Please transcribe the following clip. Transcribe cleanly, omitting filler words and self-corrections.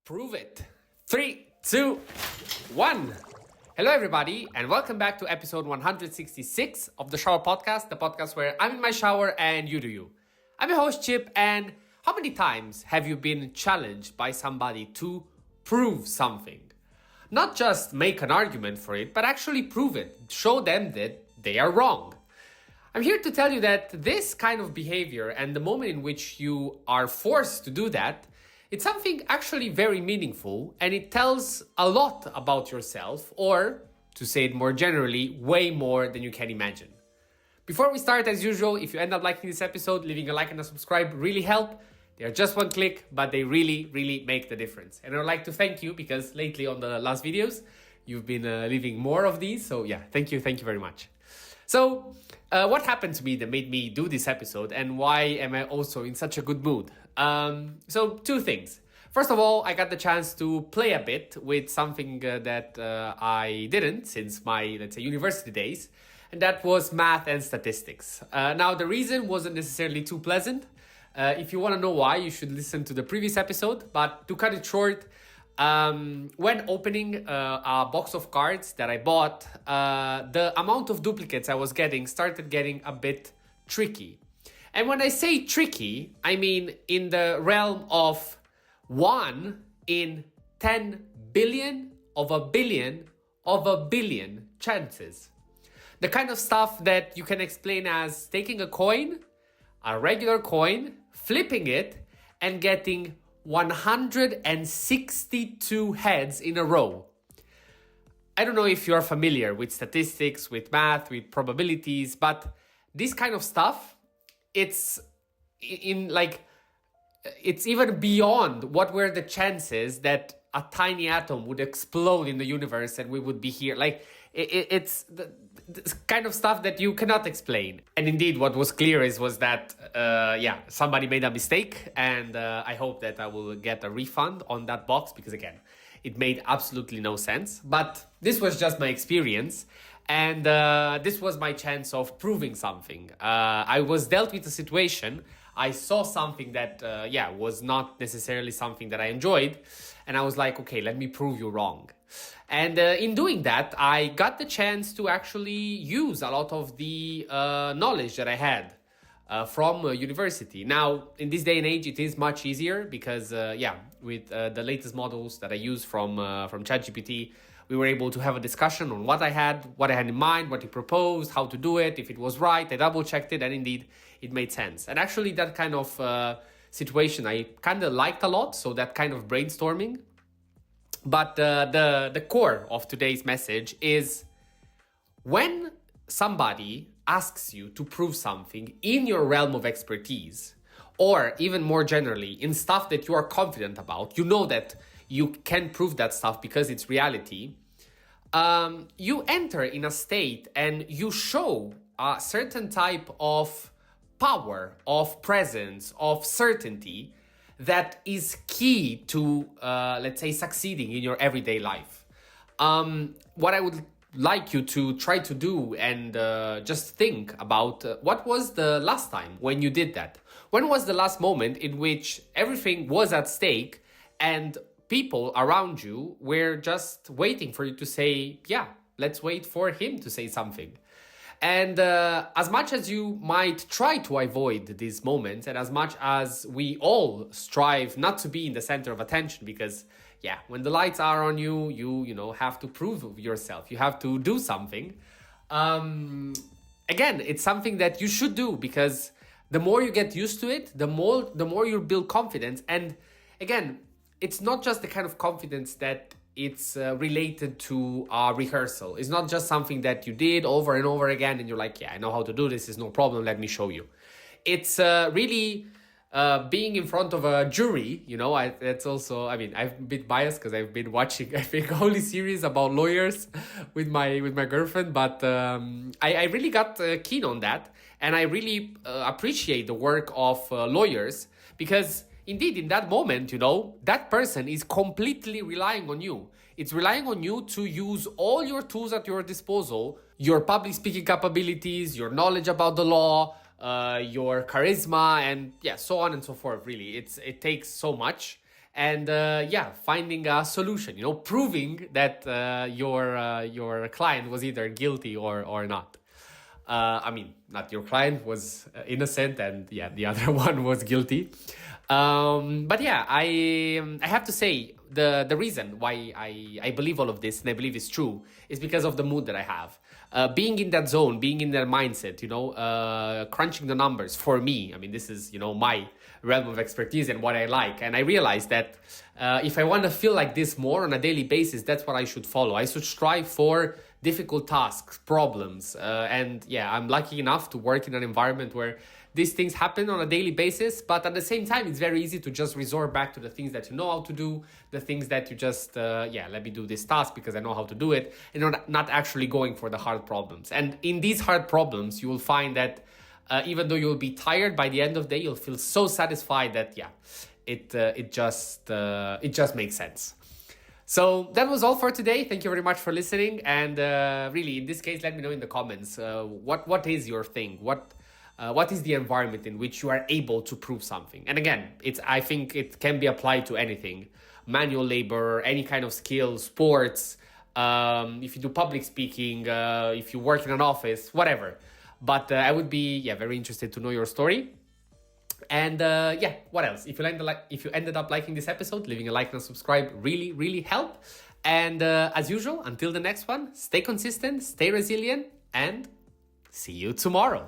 Prove it. 3, 2, 1. Hello, everybody, and welcome back to episode 166 of the Shower Podcast, the podcast where I'm in my shower and you do you. I'm your host, Chip, and how many times have you been challenged by somebody to prove something? Not just make an argument for it, but actually prove it. Show them that they are wrong. I'm here to tell you that this kind of behavior and the moment in which you are forced to do that, it's something actually very meaningful, and it tells a lot about yourself, or, to say it more generally, way more than you can imagine. Before we start, as usual, if you end up liking this episode, leaving a like and a subscribe really help. They are just one click, but they really make the difference. And I'd like to thank you because lately on the last videos, you've been leaving more of these. So yeah, thank you very much. So what happened to me that made me do this episode, and why am I also in such a good mood? So two things. First of all, I got the chance to play a bit with something that I didn't since my, let's say, university days, and that was math and statistics. Now, the reason wasn't necessarily too pleasant. If you want to know why, you should listen to the previous episode, but to cut it short, when opening a box of cards that I bought, the amount of duplicates I was getting started getting a bit tricky. And when I say tricky, I mean in the realm of 1 in 10 billion of a billion of a billion chances. The kind of stuff that you can explain as taking a coin, a regular coin, flipping it, and getting 162 heads in a row. I don't know if you're familiar with statistics, with math, with probabilities, but this kind of stuff, it's even beyond what were the chances that a tiny atom would explode in the universe and we would be here. It's the kind of stuff that you cannot explain. And indeed, what was clear was that, somebody made a mistake, and I hope that I will get a refund on that box because, again, it made absolutely no sense. But this was just my experience, and this was my chance of proving something. I was dealt with a situation. I saw something that, was not necessarily something that I enjoyed. And I was like, okay, let me prove you wrong. And in doing that, I got the chance to actually use a lot of the knowledge that I had from university. Now, in this day and age, it is much easier because, with the latest models that I use from ChatGPT, we were able to have a discussion on what I had in mind, what he proposed, how to do it, if it was right. I double-checked it, and indeed, it made sense. And actually, that kind of situation I kind of liked a lot, so that kind of brainstorming. But the core of today's message is when somebody asks you to prove something in your realm of expertise, or even more generally, in stuff that you are confident about, you know that you can prove that stuff because it's reality, you enter in a state and you show a certain type of power, of presence, of certainty that is key to, let's say, succeeding in your everyday life. What I would like you to try to do and just think about what was the last time when you did that? When was the last moment in which everything was at stake and people around you were just waiting for you to say, yeah, let's wait for him to say something? And as much as you might try to avoid these moments, and as much as we all strive not to be in the center of attention, because when the lights are on you, you have to prove yourself. You have to do something. Again, it's something that you should do because the more you get used to it, the more you build confidence. And again, it's not just the kind of confidence that it's related to a rehearsal. It's not just something that you did over and over again and you're like, I know how to do this, it's no problem, let me show you. It's really being in front of a jury, it's also, I'm a bit biased because I've been watching, I think, a whole series about lawyers with my girlfriend, but I really got keen on that, and I really appreciate the work of lawyers because indeed, in that moment, that person is completely relying on you. It's relying on you to use all your tools at your disposal, your public speaking capabilities, your knowledge about the law, your charisma, and so on and so forth. Really, it takes so much. and finding a solution, proving that your client was either guilty or not. Not your client was innocent, and the other one was guilty. But yeah, I have to say the reason why I believe all of this, and I believe it's true, is because of the mood that I have. Being in that zone, being in that mindset, crunching the numbers for me. This is, my realm of expertise and what I like. And I realized that if I want to feel like this more on a daily basis, that's what I should follow. I should strive for difficult tasks, problems. I'm lucky enough to work in an environment where these things happen on a daily basis, but at the same time, it's very easy to just resort back to the things that you know how to do, the things that you just, let me do this task because I know how to do it, and not actually going for the hard problems. And in these hard problems, you will find that even though you'll be tired, by the end of the day, you'll feel so satisfied that, it just makes sense. So that was all for today. Thank you very much for listening. And really, in this case, let me know in the comments, what is your thing? What is the environment in which you are able to prove something? And again, I think it can be applied to anything. Manual labor, any kind of skill, sports, if you do public speaking, if you work in an office, whatever. But I would be very interested to know your story. And what else? If you ended up liking this episode, leaving a like and subscribe really, really help. And as usual, until the next one, stay consistent, stay resilient, and see you tomorrow.